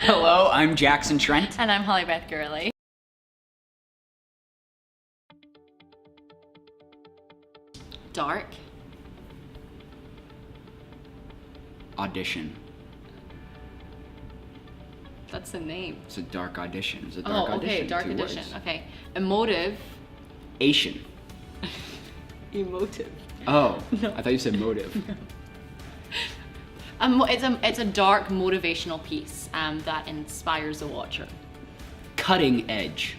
Hello, I'm Jackson Trent. And I'm Holly Beth Gurley. Dark. Audition. That's the name. It's a dark audition. It's a dark audition. Okay, dark 2 audition. words. Okay. Emotive. Asian. Emotive. Oh, No. I thought you said motive. It's a dark motivational piece that inspires the watcher. Cutting edge.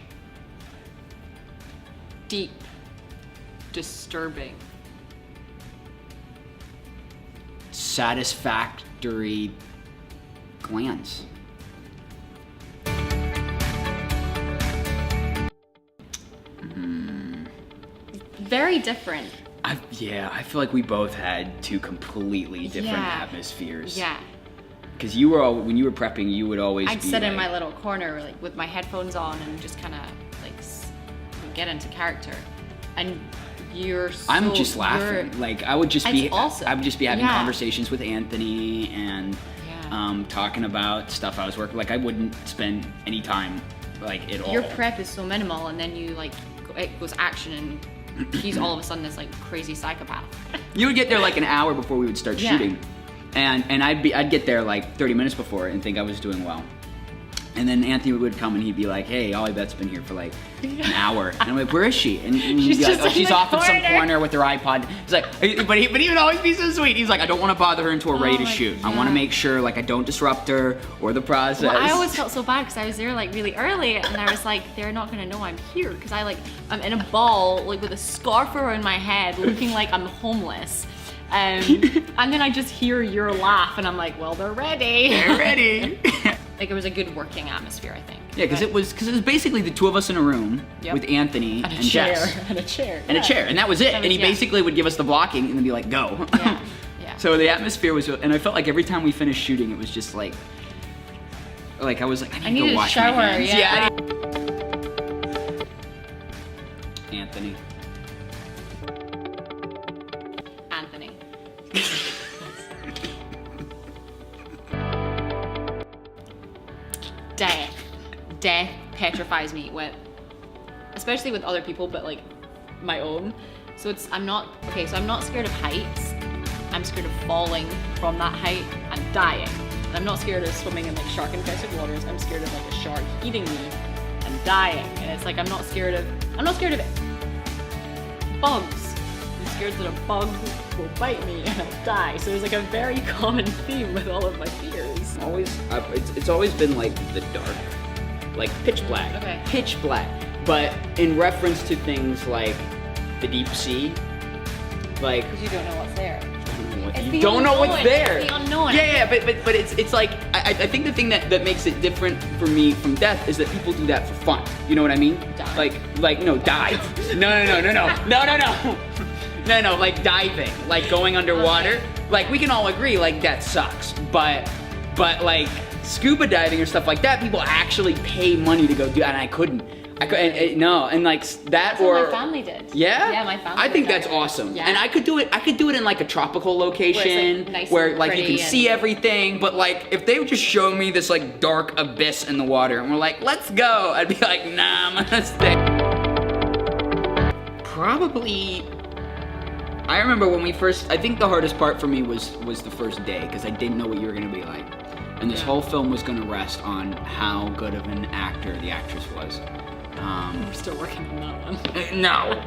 Deep. Disturbing. Satisfactory glance. Very different. I feel like we both had 2 completely different Yeah. atmospheres. Yeah. Because when you were prepping, you would always I'd be sit in like- my little corner, like with my headphones on, and just kind of like get into character. And you're so, I'm just laughing. Like I would just It's be awesome. I would just be having Yeah. conversations with Anthony and Yeah. talking about stuff I was working. Like I wouldn't spend any time like at all. Your prep is so minimal, and then you like it goes action, and he's all of a sudden this like crazy psychopath. You would get there like an hour before we would start Yeah. shooting, and I'd get there like 30 minutes before and think I was doing well. And then Anthony would come and he'd be like, "Hey, Ollie Beth's been here for like an hour." And I'm like, "Where is she?" And he'd She's be like, just "Oh, in she's the off in some corner." corner with her iPod." He's like, but he would always be so sweet. He's like, "I don't want to bother her until we're ready to my shoot. I want to God. make sure like I don't disrupt her or the process." Well, I always felt so bad because I was there like really early, and I was like, they're not gonna know I'm here because I'm in a ball like with a scarf around my head, looking like I'm homeless. And then I just hear your laugh, and I'm like, well, they're ready. They're ready. Like it was a good working atmosphere, I think. Yeah, because it was basically the 2 of us in a room Yep. with Anthony And a and chair. Jess. And a chair. And a chair, and that was it. That And he was- yeah. basically would give us the blocking and then be like, "Go." Yeah. Yeah. So the atmosphere was, and I felt like every time we finished shooting, it was just like I was like, I need to needed go a wash shower, my hands. yeah. Anthony. Anthony. Death petrifies me especially with other people, but like my own. So I'm not scared of heights. I'm scared of falling from that height and dying. And I'm not scared of swimming in like shark infested waters. I'm scared of like a shark eating me and dying. And it's like I'm not scared of bugs. I'm scared that a bug will bite me and I'll die. So there's like a very common theme with all of my fears. It's always been like the dark, like pitch black. Okay. Pitch black. But in reference to things like the deep sea, like Because you don't know what's there. It's you the don't know what's unknown. there. It's the unknown. Yeah, but it's like I think the thing that makes it different for me from death is that people do that for fun. You know what I mean? Dive. Like no dive. No. No, like diving, like going underwater. Okay. Like we can all agree like that sucks, but like scuba diving or stuff like that, people actually pay money to go do, and I couldn't. No, and like that That's or what my family did. yeah? Yeah, my family I think did that's that. awesome. Yeah. And I could do it in like a tropical location like, nice where and like you can pretty see and- everything, but like if they would just show me this like dark abyss in the water and we're like, "Let's go." I'd be like, "Nah, I'm gonna stay." Probably I remember when I think the hardest part for me was the first day because I didn't know what you were going to be like. And this whole film was going to rest on how good of an actor the actress was. We're still working on that one. No.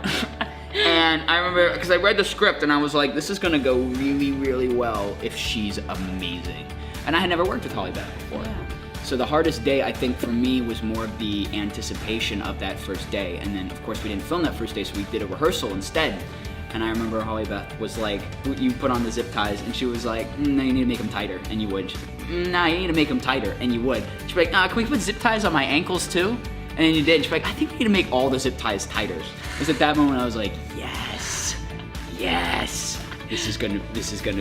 And I remember, because I read the script and I was like, this is gonna go really, really well if she's amazing. And I had never worked with Holly Beth before. Yeah. So the hardest day, I think, for me was more of the anticipation of that first day. And then, of course, we didn't film that first day, so we did a rehearsal instead. And I remember Holly Beth was like, you put on the zip ties, and she was like, no, you need to make them tighter, and you would. She's like, nah, you need to make them tighter, and you would. She'd be like, nah, can we put zip ties on my ankles too? And then you did. She'd be like, I think we need to make all the zip ties tighter. It was at that moment I was like, yes, this is gonna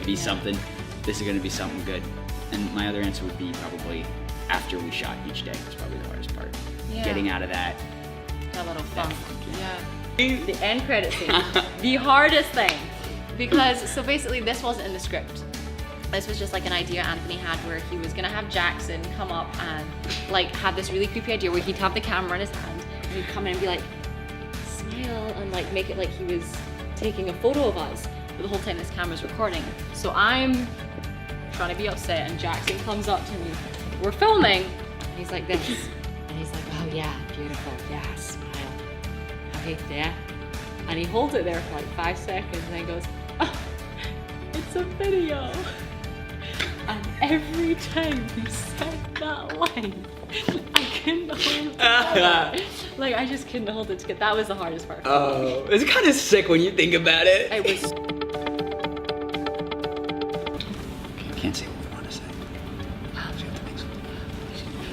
be something. This is gonna be something good. And my other answer would be probably after we shot each day was probably the hardest part. Yeah. Getting out of that. That little funk. Yeah. The end credit scene. The hardest thing. Because, so basically this wasn't in the script. this was just like an idea Anthony had where he was gonna have Jackson come up and like have this really creepy idea where he'd have the camera in his hand and he'd come in and be like, smile, and like make it like he was taking a photo of us, but the whole time this camera's recording. So I'm trying to be upset and Jackson comes up to me, we're filming, and he's like this, and he's like, oh yeah, beautiful, yeah, smile, okay, yeah, and he holds it there for like 5 seconds and then goes, oh, it's a video. And every time he said that line, I couldn't hold it together. Like, I just couldn't hold it together. That was the hardest part. Oh, it's kind of sick when you think about it. It was. I can't say what we want to say.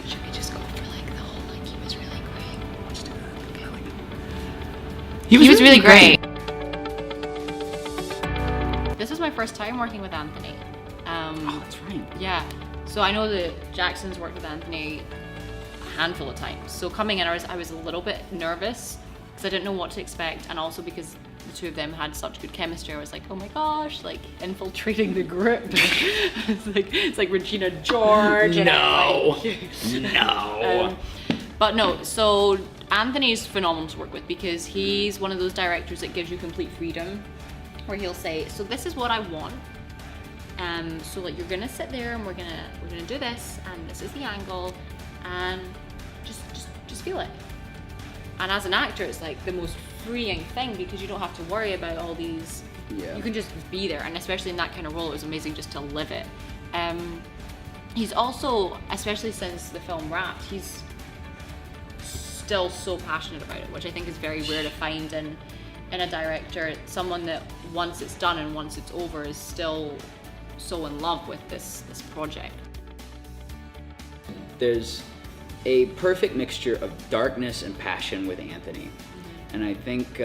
Should we just go for like the whole like he was really great? Let's do that. Okay, I like that. He was really great. This was my first time working with Anthony. Oh, that's right. Yeah. So I know that Jackson's worked with Anthony a handful of times. So coming in, I was a little bit nervous because I didn't know what to expect, and also because the two of them had such good chemistry. I was like, oh my gosh, like infiltrating the group. it's like Regina George. And No. no. But no. So Anthony's phenomenal to work with because he's one of those directors that gives you complete freedom, where he'll say, so this is what I want. So like you're gonna sit there and we're gonna do this, and this is the angle, and just feel it. And as an actor, it's like the most freeing thing because you don't have to worry about all these. Yeah. You can just be there, and especially in that kind of role, it was amazing just to live it. He's also, especially since the film wrapped, he's still so passionate about it, which I think is very rare to find in a director. Someone that once it's done and once it's over is still so in love with this project. There's a perfect mixture of darkness and passion with Anthony. And I think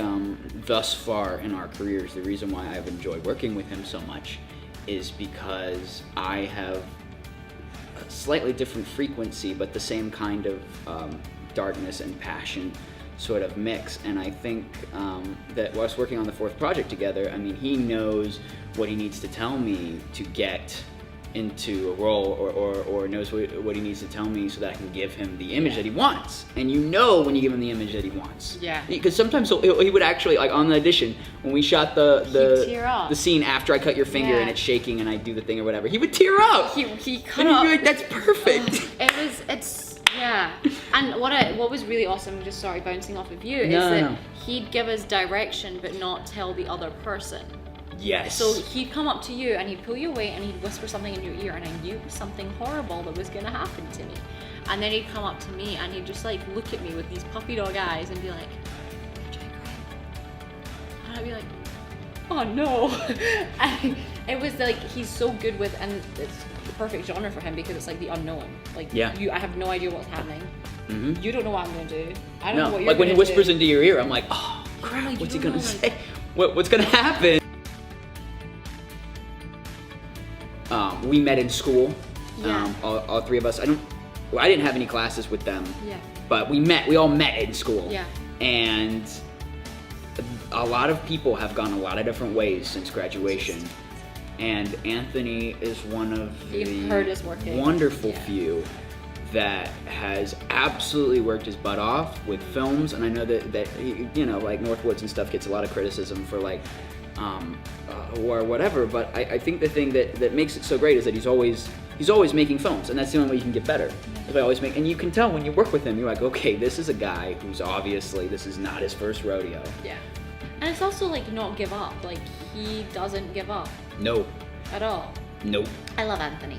thus far in our careers, the reason why I've enjoyed working with him so much is because I have a slightly different frequency, but the same kind of darkness and passion sort of mix. And I think that whilst working on the fourth project together, I mean, he knows what he needs to tell me to get into a role, or knows what he needs to tell me so that I can give him the image that he wants. And you know when you give him the image that he wants. Yeah. Because sometimes he would actually, like on the audition, when we shot He'd tear up. the scene after I cut your finger Yeah. and it's shaking and I do the thing or whatever, he would tear up. He cut And he'd up. be like, that's perfect. Yeah. And what was really awesome, just sorry, bouncing off of you, is No, that no. he'd give us direction but not tell the other person. Yes. So he'd come up to you and he'd pull you away and he'd whisper something in your ear, and I knew something horrible that was gonna happen to me. And then he'd come up to me and he'd just like look at me with these puppy dog eyes and be like, "You're doing great." And I'd be like, oh no. And it was like, he's so good with, and it's the perfect genre for him because it's like the unknown. Like, Yeah. I have no idea what's happening. Mhm. You don't know what I'm gonna do. I don't No, know what you're like when he gonna whispers do. into your ear, I'm like, oh Yeah, crap, like, what's you he don't gonna know, like- say? What's gonna happen? We met in school. Yeah. All three of us. I didn't have any classes with them. Yeah. But we all met in school. Yeah. And a lot of people have gone a lot of different ways since graduation. And Anthony is one of You've heard us working. wonderful Yeah. few that has absolutely worked his butt off with films. And I know that he, you know, like Northwoods and stuff gets a lot of criticism for like or whatever, but I think the thing that makes it so great is that he's always making films, and that's the only way you can get better. If I always make, and you can tell when you work with him, you're like, okay, this is a guy who's obviously, this is not his first rodeo. Yeah. And it's also like not give up. Like, he doesn't give up No, at all. nope. I love Anthony.